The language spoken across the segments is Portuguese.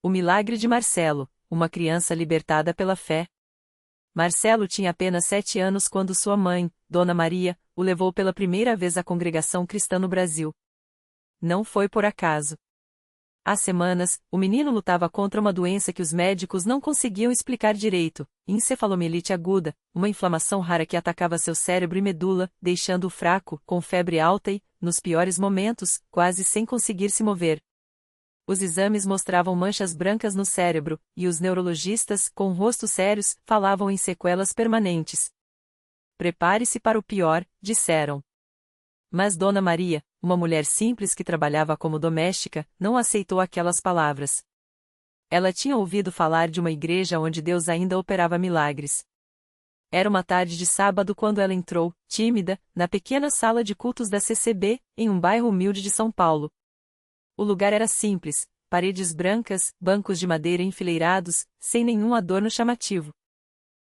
O milagre de Marcelo, uma criança libertada pela fé. Marcelo tinha apenas 7 anos quando sua mãe, Dona Maria, o levou pela primeira vez à congregação cristã no Brasil. Não foi por acaso. Há semanas, o menino lutava contra uma doença que os médicos não conseguiam explicar direito, encefalomielite aguda, uma inflamação rara que atacava seu cérebro e medula, deixando-o fraco, com febre alta e, nos piores momentos, quase sem conseguir se mover. Os exames mostravam manchas brancas no cérebro, e os neurologistas, com rostos sérios, falavam em sequelas permanentes. Prepare-se para o pior, disseram. Mas Dona Maria, uma mulher simples que trabalhava como doméstica, não aceitou aquelas palavras. Ela tinha ouvido falar de uma igreja onde Deus ainda operava milagres. Era uma tarde de sábado quando ela entrou, tímida, na pequena sala de cultos da CCB, em um bairro humilde de São Paulo. O lugar era simples, paredes brancas, bancos de madeira enfileirados, sem nenhum adorno chamativo.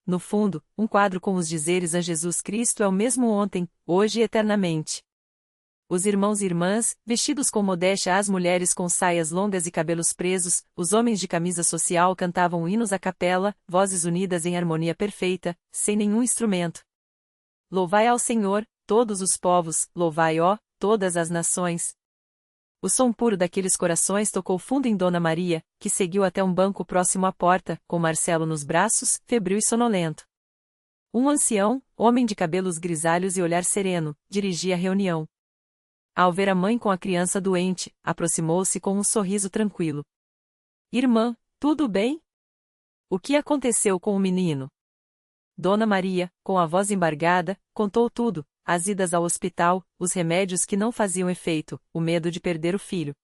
No fundo, um quadro com os dizeres a Jesus Cristo é o mesmo ontem, hoje e eternamente. Os irmãos e irmãs, vestidos com modéstia, as mulheres com saias longas e cabelos presos, os homens de camisa social cantavam hinos à capela, vozes unidas em harmonia perfeita, sem nenhum instrumento. Louvai ao Senhor, todos os povos, louvai, ó, todas as nações. O som puro daqueles corações tocou fundo em Dona Maria, que seguiu até um banco próximo à porta, com Marcelo nos braços, febril e sonolento. Um ancião, homem de cabelos grisalhos e olhar sereno, dirigia a reunião. Ao ver a mãe com a criança doente, aproximou-se com um sorriso tranquilo. Irmã, tudo bem? O que aconteceu com o menino? Dona Maria, com a voz embargada, contou tudo. As idas ao hospital, os remédios que não faziam efeito, o medo de perder o filho.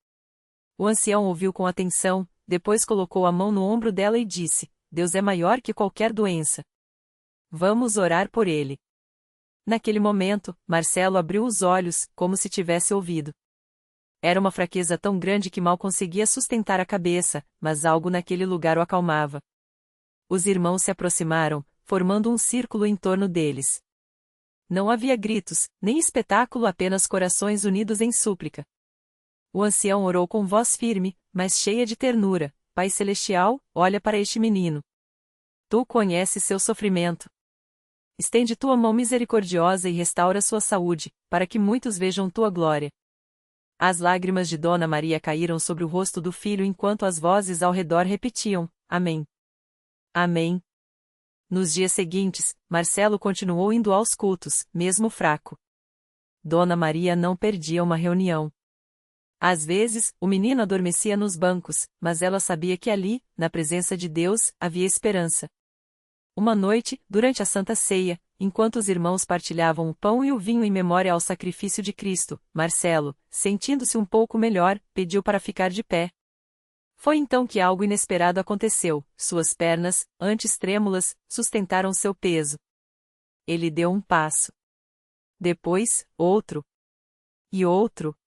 O ancião ouviu com atenção, depois colocou a mão no ombro dela e disse: Deus é maior que qualquer doença. Vamos orar por ele. Naquele momento, Marcelo abriu os olhos, como se tivesse ouvido. Era uma fraqueza tão grande que mal conseguia sustentar a cabeça, mas algo naquele lugar o acalmava. Os irmãos se aproximaram, formando um círculo em torno deles. Não havia gritos, nem espetáculo, apenas corações unidos em súplica. O ancião orou com voz firme, mas cheia de ternura: Pai Celestial, olha para este menino. Tu conheces seu sofrimento. Estende tua mão misericordiosa e restaura sua saúde, para que muitos vejam tua glória. As lágrimas de Dona Maria caíram sobre o rosto do filho enquanto as vozes ao redor repetiam: Amém. Amém. Nos dias seguintes, Marcelo continuou indo aos cultos, mesmo fraco. Dona Maria não perdia uma reunião. Às vezes, o menino adormecia nos bancos, mas ela sabia que ali, na presença de Deus, havia esperança. Uma noite, durante a Santa Ceia, enquanto os irmãos partilhavam o pão e o vinho em memória ao sacrifício de Cristo, Marcelo, sentindo-se um pouco melhor, pediu para ficar de pé. Foi então que algo inesperado aconteceu. Suas pernas, antes trêmulas, sustentaram seu peso. Ele deu um passo. Depois, outro. E outro.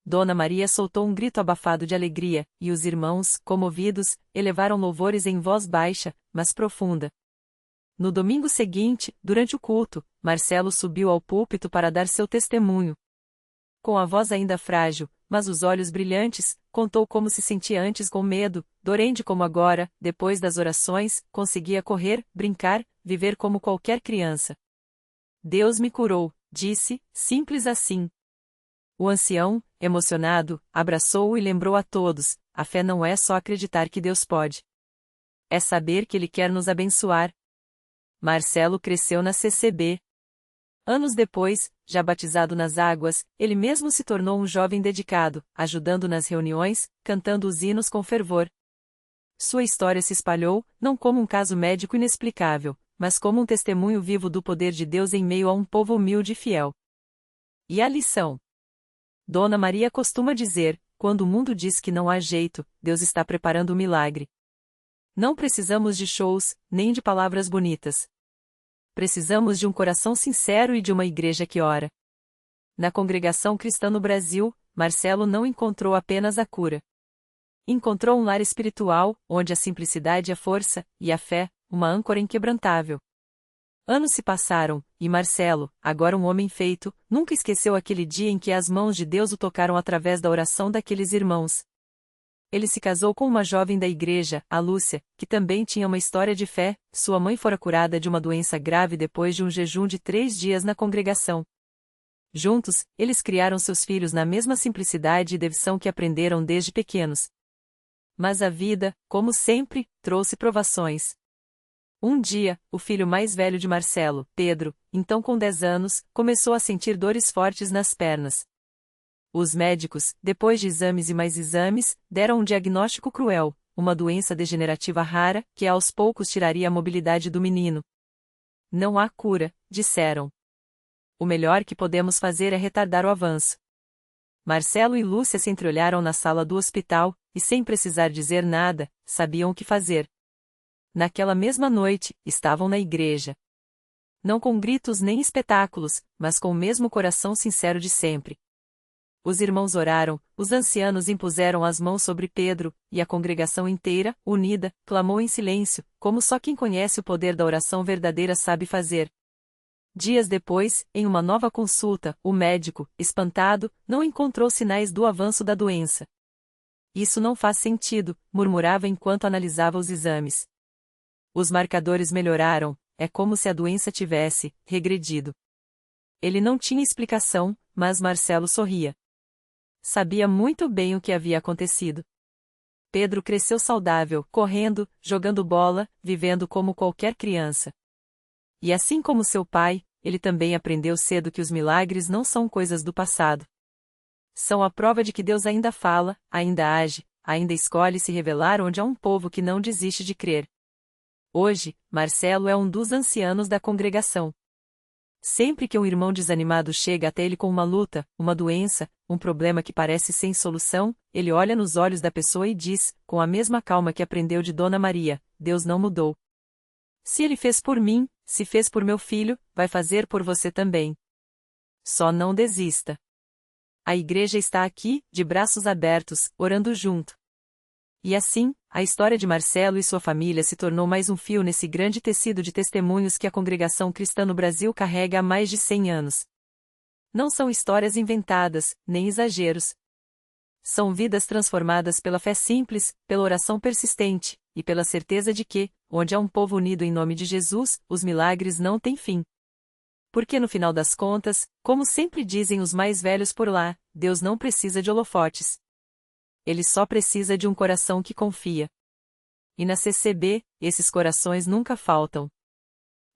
Dona Maria soltou um grito abafado de alegria, e os irmãos, comovidos, elevaram louvores em voz baixa, mas profunda. No domingo seguinte, durante o culto, Marcelo subiu ao púlpito para dar seu testemunho. Com a voz ainda frágil, mas os olhos brilhantes, contou como se sentia antes com medo, dorente como agora, depois das orações, conseguia correr, brincar, viver como qualquer criança. Deus me curou, disse, simples assim. O ancião, emocionado, abraçou-o e lembrou a todos: a fé não é só acreditar que Deus pode. É saber que Ele quer nos abençoar. Marcelo cresceu na CCB. Anos depois, já batizado nas águas, ele mesmo se tornou um jovem dedicado, ajudando nas reuniões, cantando os hinos com fervor. Sua história se espalhou, não como um caso médico inexplicável, mas como um testemunho vivo do poder de Deus em meio a um povo humilde e fiel. E a lição? Dona Maria costuma dizer: quando o mundo diz que não há jeito, Deus está preparando o milagre. Não precisamos de shows, nem de palavras bonitas. Precisamos de um coração sincero e de uma igreja que ora. Na congregação cristã no Brasil, Marcelo não encontrou apenas a cura. Encontrou um lar espiritual, onde a simplicidade é força, e a fé, uma âncora inquebrantável. Anos se passaram, e Marcelo, agora um homem feito, nunca esqueceu aquele dia em que as mãos de Deus o tocaram através da oração daqueles irmãos. Ele se casou com uma jovem da igreja, a Lúcia, que também tinha uma história de fé. Sua mãe fora curada de uma doença grave depois de um jejum de 3 dias na congregação. Juntos, eles criaram seus filhos na mesma simplicidade e devoção que aprenderam desde pequenos. Mas a vida, como sempre, trouxe provações. Um dia, o filho mais velho de Marcelo, Pedro, então com 10 anos, começou a sentir dores fortes nas pernas. Os médicos, depois de exames e mais exames, deram um diagnóstico cruel, uma doença degenerativa rara, que aos poucos tiraria a mobilidade do menino. Não há cura, disseram. O melhor que podemos fazer é retardar o avanço. Marcelo e Lúcia se entreolharam na sala do hospital, e sem precisar dizer nada, sabiam o que fazer. Naquela mesma noite, estavam na igreja. Não com gritos nem espetáculos, mas com o mesmo coração sincero de sempre. Os irmãos oraram, os ancianos impuseram as mãos sobre Pedro, e a congregação inteira, unida, clamou em silêncio, como só quem conhece o poder da oração verdadeira sabe fazer. Dias depois, em uma nova consulta, o médico, espantado, não encontrou sinais do avanço da doença. Isso não faz sentido, murmurava enquanto analisava os exames. Os marcadores melhoraram, é como se a doença tivesse regredido. Ele não tinha explicação, mas Marcelo sorria. Sabia muito bem o que havia acontecido. Pedro cresceu saudável, correndo, jogando bola, vivendo como qualquer criança. E assim como seu pai, ele também aprendeu cedo que os milagres não são coisas do passado. São a prova de que Deus ainda fala, ainda age, ainda escolhe se revelar onde há um povo que não desiste de crer. Hoje, Marcelo é um dos ancianos da congregação. Sempre que um irmão desanimado chega até ele com uma luta, uma doença, um problema que parece sem solução, ele olha nos olhos da pessoa e diz, com a mesma calma que aprendeu de Dona Maria: Deus não mudou. Se ele fez por mim, se fez por meu filho, vai fazer por você também. Só não desista. A igreja está aqui, de braços abertos, orando junto. E assim, a história de Marcelo e sua família se tornou mais um fio nesse grande tecido de testemunhos que a congregação cristã no Brasil carrega há mais de 100 anos. Não são histórias inventadas, nem exageros. São vidas transformadas pela fé simples, pela oração persistente, e pela certeza de que, onde há um povo unido em nome de Jesus, os milagres não têm fim. Porque no final das contas, como sempre dizem os mais velhos por lá, Deus não precisa de holofotes. Ele só precisa de um coração que confia. E na CCB, esses corações nunca faltam.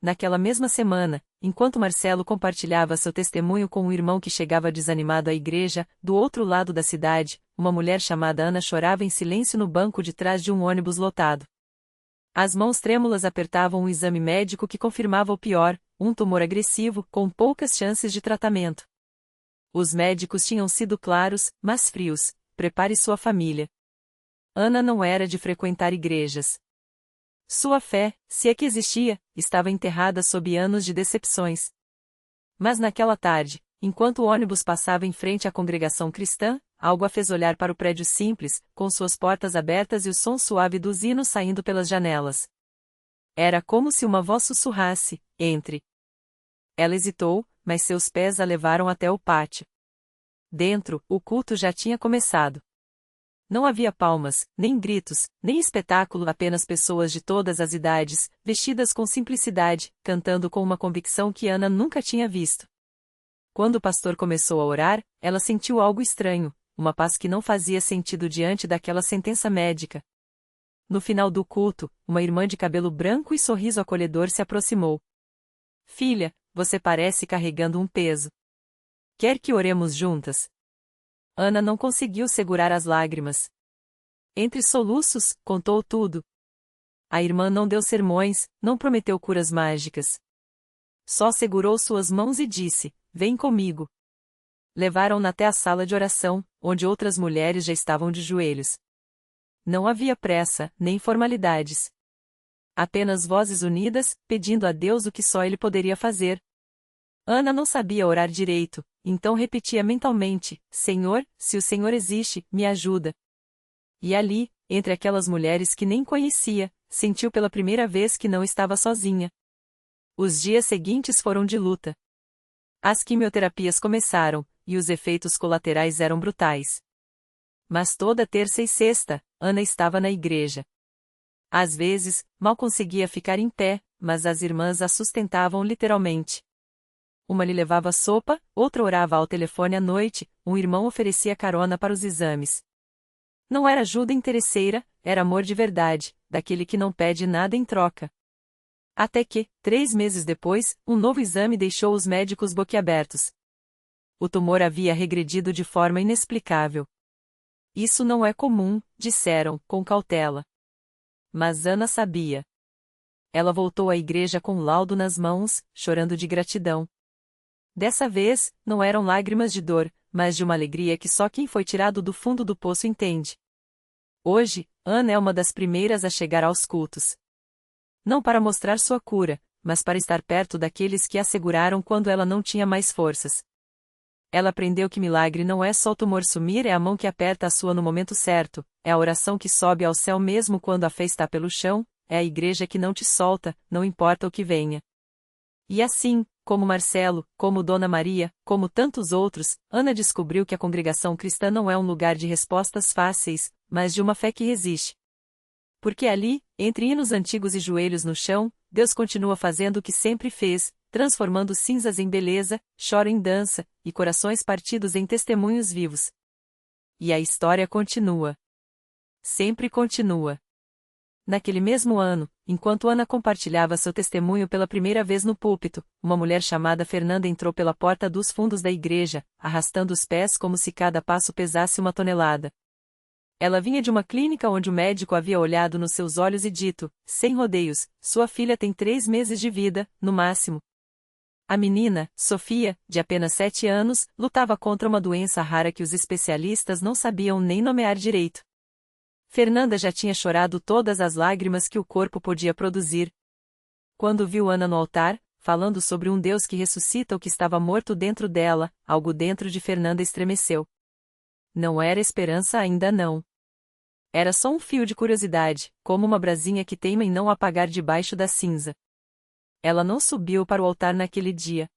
Naquela mesma semana, enquanto Marcelo compartilhava seu testemunho com um irmão que chegava desanimado à igreja, do outro lado da cidade, uma mulher chamada Ana chorava em silêncio no banco de trás de um ônibus lotado. As mãos trêmulas apertavam um exame médico que confirmava o pior, um tumor agressivo, com poucas chances de tratamento. Os médicos tinham sido claros, mas frios: prepare sua família. Ana não era de frequentar igrejas. Sua fé, se é que existia, estava enterrada sob anos de decepções. Mas naquela tarde, enquanto o ônibus passava em frente à congregação cristã, algo a fez olhar para o prédio simples, com suas portas abertas e o som suave dos hinos saindo pelas janelas. Era como se uma voz sussurrasse: entre. Ela hesitou, mas seus pés a levaram até o pátio. Dentro, o culto já tinha começado. Não havia palmas, nem gritos, nem espetáculo, apenas pessoas de todas as idades, vestidas com simplicidade, cantando com uma convicção que Ana nunca tinha visto. Quando o pastor começou a orar, ela sentiu algo estranho, uma paz que não fazia sentido diante daquela sentença médica. No final do culto, uma irmã de cabelo branco e sorriso acolhedor se aproximou. Filha, você parece carregando um peso. Quer que oremos juntas? Ana não conseguiu segurar as lágrimas. Entre soluços, contou tudo. A irmã não deu sermões, não prometeu curas mágicas. Só segurou suas mãos e disse: vem comigo. Levaram-na até a sala de oração, onde outras mulheres já estavam de joelhos. Não havia pressa, nem formalidades. Apenas vozes unidas, pedindo a Deus o que só ele poderia fazer. Ana não sabia orar direito, então repetia mentalmente: Senhor, se o Senhor existe, me ajuda. E ali, entre aquelas mulheres que nem conhecia, sentiu pela primeira vez que não estava sozinha. Os dias seguintes foram de luta. As quimioterapias começaram, e os efeitos colaterais eram brutais. Mas toda terça e sexta, Ana estava na igreja. Às vezes, mal conseguia ficar em pé, mas as irmãs a sustentavam literalmente. Uma lhe levava sopa, outra orava ao telefone à noite, um irmão oferecia carona para os exames. Não era ajuda interesseira, era amor de verdade, daquele que não pede nada em troca. Até que, 3 meses depois, um novo exame deixou os médicos boquiabertos. O tumor havia regredido de forma inexplicável. Isso não é comum, disseram, com cautela. Mas Ana sabia. Ela voltou à igreja com o laudo nas mãos, chorando de gratidão. Dessa vez, não eram lágrimas de dor, mas de uma alegria que só quem foi tirado do fundo do poço entende. Hoje, Ana é uma das primeiras a chegar aos cultos. Não para mostrar sua cura, mas para estar perto daqueles que a seguraram quando ela não tinha mais forças. Ela aprendeu que milagre não é só o tumor sumir, é a mão que aperta a sua no momento certo, é a oração que sobe ao céu mesmo quando a fé está pelo chão, é a igreja que não te solta, não importa o que venha. E assim, como Marcelo, como Dona Maria, como tantos outros, Ana descobriu que a congregação cristã não é um lugar de respostas fáceis, mas de uma fé que resiste. Porque ali, entre hinos antigos e joelhos no chão, Deus continua fazendo o que sempre fez, transformando cinzas em beleza, choro em dança, e corações partidos em testemunhos vivos. E a história continua. Sempre continua. Naquele mesmo ano, enquanto Ana compartilhava seu testemunho pela primeira vez no púlpito, uma mulher chamada Fernanda entrou pela porta dos fundos da igreja, arrastando os pés como se cada passo pesasse 1 tonelada. Ela vinha de uma clínica onde o médico havia olhado nos seus olhos e dito, sem rodeios, sua filha tem 3 meses de vida, no máximo. A menina, Sofia, de apenas 7 anos, lutava contra uma doença rara que os especialistas não sabiam nem nomear direito. Fernanda já tinha chorado todas as lágrimas que o corpo podia produzir. Quando viu Ana no altar, falando sobre um Deus que ressuscita o que estava morto dentro dela, algo dentro de Fernanda estremeceu. Não era esperança ainda não. Era só um fio de curiosidade, como uma brasinha que teima em não apagar debaixo da cinza. Ela não subiu para o altar naquele dia.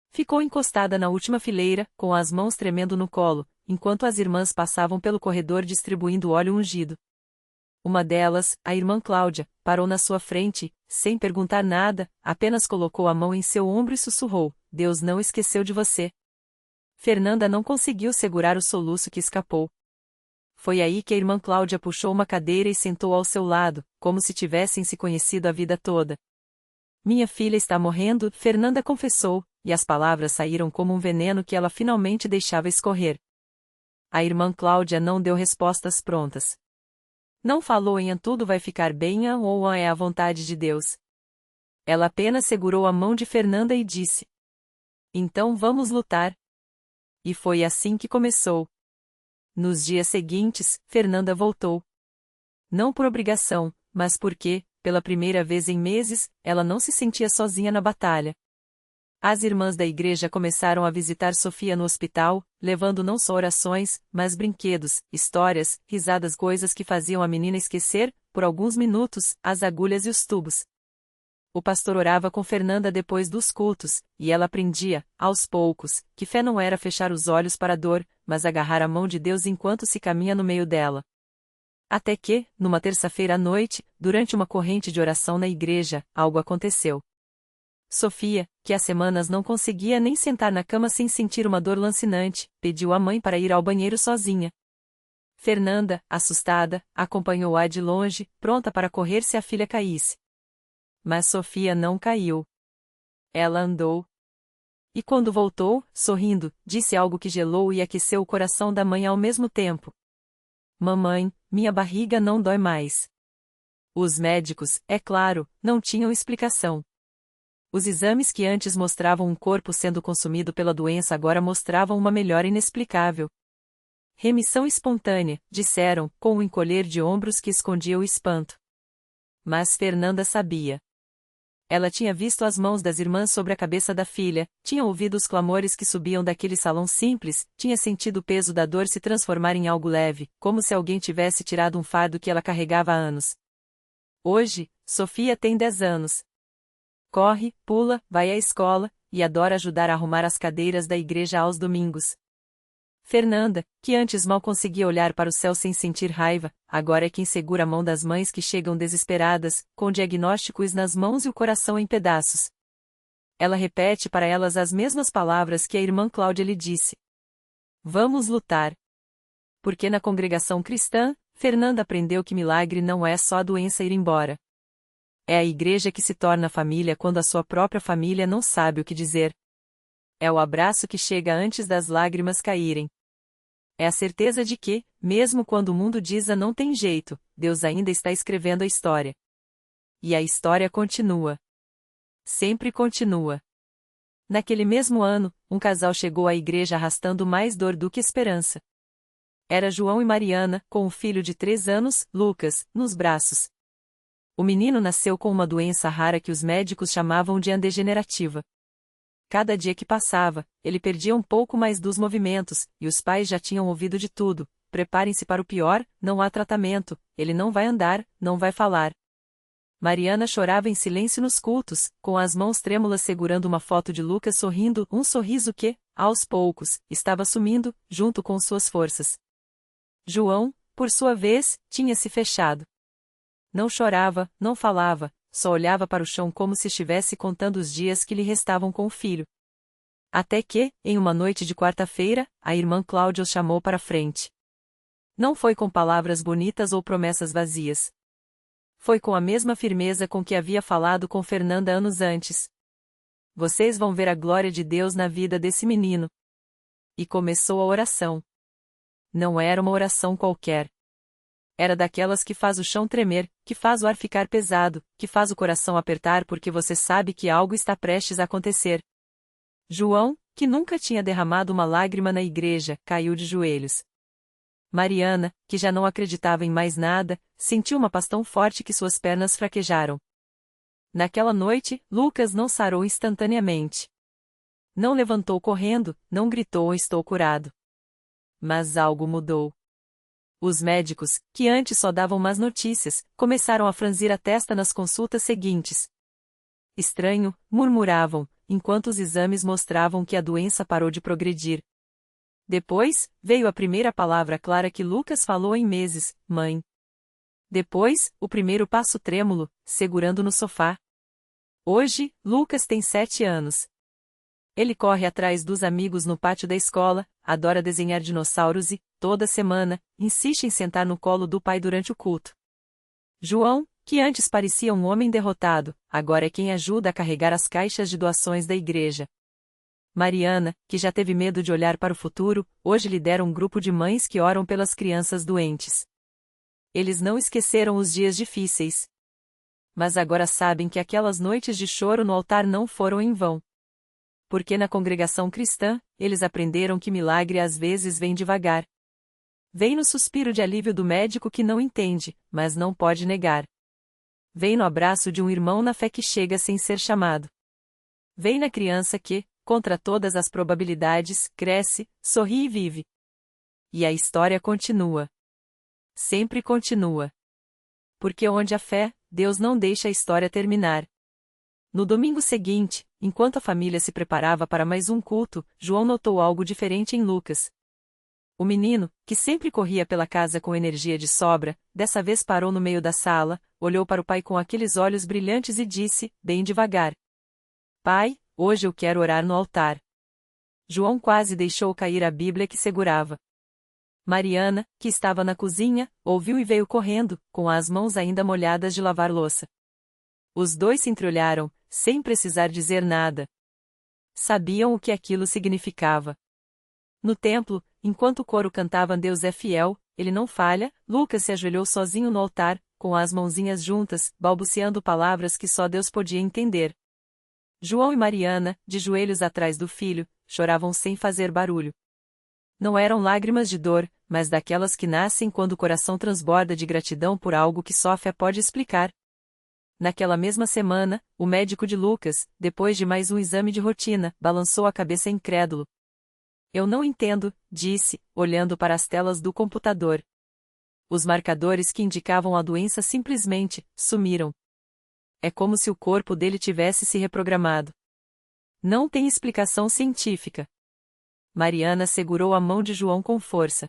Ficou encostada na última fileira, com as mãos tremendo no colo, enquanto as irmãs passavam pelo corredor distribuindo óleo ungido. Uma delas, a irmã Cláudia, parou na sua frente, sem perguntar nada, apenas colocou a mão em seu ombro e sussurrou, Deus não esqueceu de você. Fernanda não conseguiu segurar o soluço que escapou. Foi aí que a irmã Cláudia puxou uma cadeira e sentou ao seu lado, como se tivessem se conhecido a vida toda. Minha filha está morrendo, Fernanda confessou, e as palavras saíram como um veneno que ela finalmente deixava escorrer. A irmã Cláudia não deu respostas prontas. Não falou em tudo vai ficar bem ou é a vontade de Deus. Ela apenas segurou a mão de Fernanda e disse: Então vamos lutar. E foi assim que começou. Nos dias seguintes, Fernanda voltou. Não por obrigação, mas porque, pela primeira vez em meses, ela não se sentia sozinha na batalha. As irmãs da igreja começaram a visitar Sofia no hospital, levando não só orações, mas brinquedos, histórias, risadas, coisas que faziam a menina esquecer, por alguns minutos, as agulhas e os tubos. O pastor orava com Fernanda depois dos cultos, e ela aprendia, aos poucos, que fé não era fechar os olhos para a dor, mas agarrar a mão de Deus enquanto se caminha no meio dela. Até que, numa terça-feira à noite, durante uma corrente de oração na igreja, algo aconteceu. Sofia, que há semanas não conseguia nem sentar na cama sem sentir uma dor lancinante, pediu à mãe para ir ao banheiro sozinha. Fernanda, assustada, acompanhou-a de longe, pronta para correr se a filha caísse. Mas Sofia não caiu. Ela andou. E quando voltou, sorrindo, disse algo que gelou e aqueceu o coração da mãe ao mesmo tempo. Mamãe, minha barriga não dói mais. Os médicos, é claro, não tinham explicação. Os exames que antes mostravam um corpo sendo consumido pela doença agora mostravam uma melhora inexplicável. Remissão espontânea, disseram, com um encolher de ombros que escondia o espanto. Mas Fernanda sabia. Ela tinha visto as mãos das irmãs sobre a cabeça da filha, tinha ouvido os clamores que subiam daquele salão simples, tinha sentido o peso da dor se transformar em algo leve, como se alguém tivesse tirado um fardo que ela carregava há anos. Hoje, Sofia tem 10 anos. Corre, pula, vai à escola, e adora ajudar a arrumar as cadeiras da igreja aos domingos. Fernanda, que antes mal conseguia olhar para o céu sem sentir raiva, agora é quem segura a mão das mães que chegam desesperadas, com diagnósticos nas mãos e o coração em pedaços. Ela repete para elas as mesmas palavras que a irmã Cláudia lhe disse. Vamos lutar. Porque na congregação cristã, Fernanda aprendeu que milagre não é só a doença ir embora. É a igreja que se torna família quando a sua própria família não sabe o que dizer. É o abraço que chega antes das lágrimas caírem. É a certeza de que, mesmo quando o mundo diz não tem jeito, Deus ainda está escrevendo a história. E a história continua. Sempre continua. Naquele mesmo ano, um casal chegou à igreja arrastando mais dor do que esperança. Era João e Mariana, com um filho de 3 anos, Lucas, nos braços. O menino nasceu com uma doença rara que os médicos chamavam de degenerativa. Cada dia que passava, ele perdia um pouco mais dos movimentos, e os pais já tinham ouvido de tudo. Preparem-se para o pior, não há tratamento, ele não vai andar, não vai falar. Mariana chorava em silêncio nos cultos, com as mãos trêmulas segurando uma foto de Lucas sorrindo, um sorriso que, aos poucos, estava sumindo, junto com suas forças. João, por sua vez, tinha se fechado. Não chorava, não falava, só olhava para o chão como se estivesse contando os dias que lhe restavam com o filho. Até que, em uma noite de quarta-feira, a irmã Cláudia os chamou para frente. Não foi com palavras bonitas ou promessas vazias. Foi com a mesma firmeza com que havia falado com Fernanda anos antes. Vocês vão ver a glória de Deus na vida desse menino. E começou a oração. Não era uma oração qualquer. Era daquelas que faz o chão tremer, que faz o ar ficar pesado, que faz o coração apertar porque você sabe que algo está prestes a acontecer. João, que nunca tinha derramado uma lágrima na igreja, caiu de joelhos. Mariana, que já não acreditava em mais nada, sentiu uma paz tão forte que suas pernas fraquejaram. Naquela noite, Lucas não sarou instantaneamente. Não levantou correndo, não gritou estou curado. Mas algo mudou. Os médicos, que antes só davam más notícias, começaram a franzir a testa nas consultas seguintes. Estranho, murmuravam, enquanto os exames mostravam que a doença parou de progredir. Depois, veio a primeira palavra clara que Lucas falou em meses, mãe. Depois, o primeiro passo trêmulo, segurando no sofá. Hoje, Lucas tem 7 anos. Ele corre atrás dos amigos no pátio da escola, adora desenhar dinossauros e, toda semana, insiste em sentar no colo do pai durante o culto. João, que antes parecia um homem derrotado, agora é quem ajuda a carregar as caixas de doações da igreja. Mariana, que já teve medo de olhar para o futuro, hoje lidera um grupo de mães que oram pelas crianças doentes. Eles não esqueceram os dias difíceis. Mas agora sabem que aquelas noites de choro no altar não foram em vão. Porque na congregação cristã, eles aprenderam que milagre às vezes vem devagar. Vem no suspiro de alívio do médico que não entende, mas não pode negar. Vem no abraço de um irmão na fé que chega sem ser chamado. Vem na criança que, contra todas as probabilidades, cresce, sorri e vive. E a história continua. Sempre continua. Porque onde há fé, Deus não deixa a história terminar. No domingo seguinte, enquanto a família se preparava para mais um culto, João notou algo diferente em Lucas. O menino, que sempre corria pela casa com energia de sobra, dessa vez parou no meio da sala, olhou para o pai com aqueles olhos brilhantes e disse, bem devagar: Pai, hoje eu quero orar no altar. João quase deixou cair a Bíblia que segurava. Mariana, que estava na cozinha, ouviu e veio correndo, com as mãos ainda molhadas de lavar louça. Os dois se entreolharam, sem precisar dizer nada. Sabiam o que aquilo significava. No templo, enquanto o coro cantava Deus é fiel, ele não falha, Lucas se ajoelhou sozinho no altar, com as mãozinhas juntas, balbuciando palavras que só Deus podia entender. João e Mariana, de joelhos atrás do filho, choravam sem fazer barulho. Não eram lágrimas de dor, mas daquelas que nascem quando o coração transborda de gratidão por algo que só a fé pode explicar. Naquela mesma semana, o médico de Lucas, depois de mais um exame de rotina, balançou a cabeça incrédulo. Eu não entendo, disse, olhando para as telas do computador. Os marcadores que indicavam a doença simplesmente sumiram. É como se o corpo dele tivesse se reprogramado. Não tem explicação científica. Mariana segurou a mão de João com força.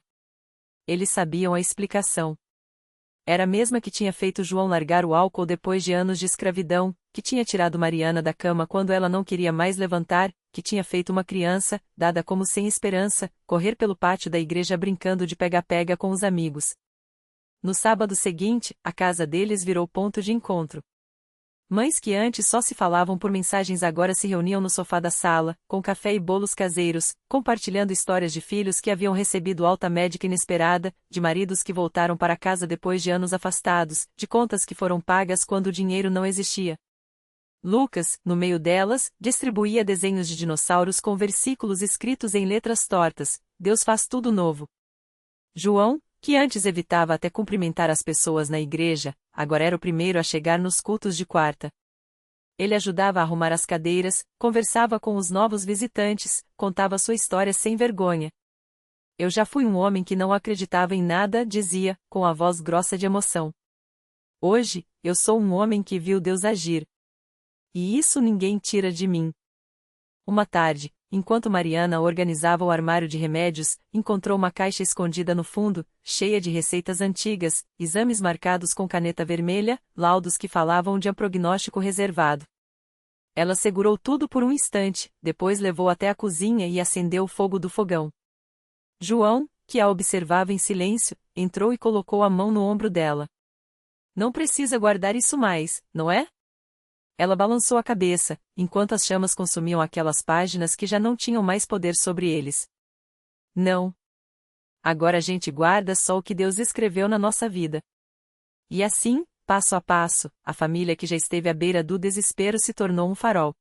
Eles sabiam a explicação. Era a mesma que tinha feito João largar o álcool depois de anos de escravidão, que tinha tirado Mariana da cama quando ela não queria mais levantar, que tinha feito uma criança, dada como sem esperança, correr pelo pátio da igreja brincando de pega-pega com os amigos. No sábado seguinte, a casa deles virou ponto de encontro. Mães que antes só se falavam por mensagens agora se reuniam no sofá da sala, com café e bolos caseiros, compartilhando histórias de filhos que haviam recebido alta médica inesperada, de maridos que voltaram para casa depois de anos afastados, de contas que foram pagas quando o dinheiro não existia. Lucas, no meio delas, distribuía desenhos de dinossauros com versículos escritos em letras tortas: Deus faz tudo novo. João, que antes evitava até cumprimentar as pessoas na igreja, agora era o primeiro a chegar nos cultos de quarta. Ele ajudava a arrumar as cadeiras, conversava com os novos visitantes, contava sua história sem vergonha. Eu já fui um homem que não acreditava em nada, dizia, com a voz grossa de emoção. Hoje, eu sou um homem que viu Deus agir. E isso ninguém tira de mim. Uma tarde, enquanto Mariana organizava o armário de remédios, encontrou uma caixa escondida no fundo, cheia de receitas antigas, exames marcados com caneta vermelha, laudos que falavam de um prognóstico reservado. Ela segurou tudo por um instante, depois levou até a cozinha e acendeu o fogo do fogão. João, que a observava em silêncio, entrou e colocou a mão no ombro dela. Não precisa guardar isso mais, não é? Ela balançou a cabeça, enquanto as chamas consumiam aquelas páginas que já não tinham mais poder sobre eles. Não. Agora a gente guarda só o que Deus escreveu na nossa vida. E assim, passo a passo, a família que já esteve à beira do desespero se tornou um farol.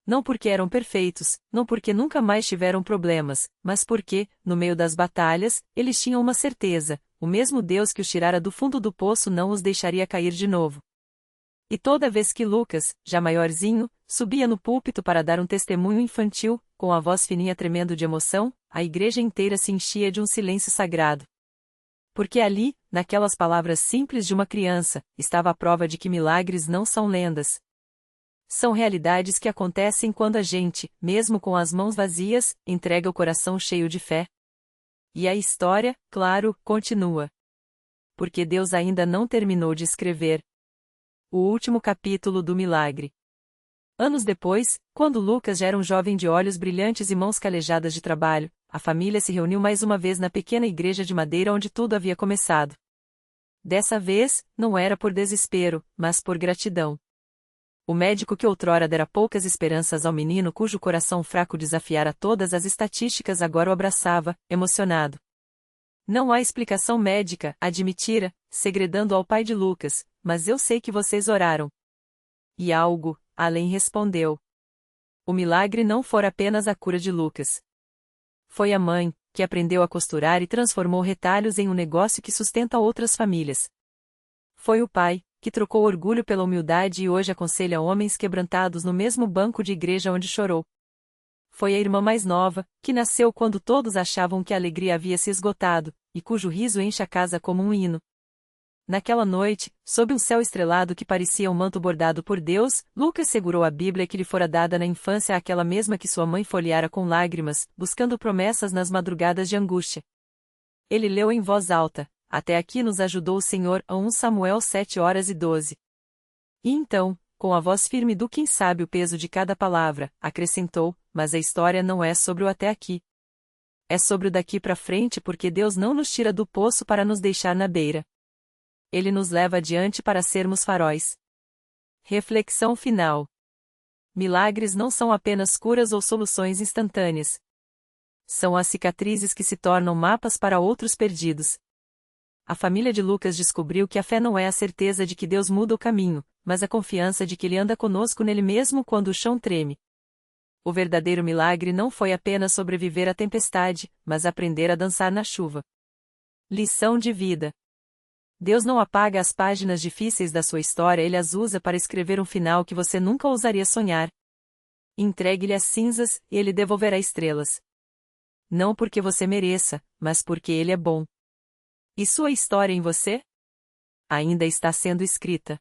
Não porque eram perfeitos, não porque nunca mais tiveram problemas, mas porque, no meio das batalhas, eles tinham uma certeza: o mesmo Deus que os tirara do fundo do poço não os deixaria cair de novo. E toda vez que Lucas, já maiorzinho, subia no púlpito para dar um testemunho infantil, com a voz fininha tremendo de emoção, a igreja inteira se enchia de um silêncio sagrado. Porque ali, naquelas palavras simples de uma criança, estava a prova de que milagres não são lendas. São realidades que acontecem quando a gente, mesmo com as mãos vazias, entrega o coração cheio de fé. E a história, claro, continua. Porque Deus ainda não terminou de escrever o último capítulo do milagre. Anos depois, quando Lucas já era um jovem de olhos brilhantes e mãos calejadas de trabalho, a família se reuniu mais uma vez na pequena igreja de madeira onde tudo havia começado. Dessa vez, não era por desespero, mas por gratidão. O médico que outrora dera poucas esperanças ao menino cujo coração fraco desafiara todas as estatísticas agora o abraçava, emocionado. Não há explicação médica, admitira, segredando ao pai de Lucas, mas eu sei que vocês oraram. E algo, além respondeu. O milagre não fora apenas a cura de Lucas. Foi a mãe, que aprendeu a costurar e transformou retalhos em um negócio que sustenta outras famílias. Foi o pai, que trocou orgulho pela humildade e hoje aconselha homens quebrantados no mesmo banco de igreja onde chorou. Foi a irmã mais nova, que nasceu quando todos achavam que a alegria havia se esgotado, e cujo riso enche a casa como um hino. Naquela noite, sob um céu estrelado que parecia um manto bordado por Deus, Lucas segurou a Bíblia que lhe fora dada na infância, aquela mesma que sua mãe folheara com lágrimas, buscando promessas nas madrugadas de angústia. Ele leu em voz alta: Até aqui nos ajudou o Senhor, a 1 Samuel 7:12. E então, com a voz firme do quem sabe o peso de cada palavra, acrescentou: Mas a história não é sobre o até aqui. É sobre o daqui para frente, porque Deus não nos tira do poço para nos deixar na beira. Ele nos leva adiante para sermos faróis. Reflexão final. Milagres não são apenas curas ou soluções instantâneas. São as cicatrizes que se tornam mapas para outros perdidos. A família de Lucas descobriu que a fé não é a certeza de que Deus muda o caminho, mas a confiança de que Ele anda conosco nele mesmo quando o chão treme. O verdadeiro milagre não foi apenas sobreviver à tempestade, mas aprender a dançar na chuva. Lição de vida. Deus não apaga as páginas difíceis da sua história, Ele as usa para escrever um final que você nunca ousaria sonhar. Entregue-lhe as cinzas, e Ele devolverá estrelas. Não porque você mereça, mas porque Ele é bom. E sua história em você? Ainda está sendo escrita.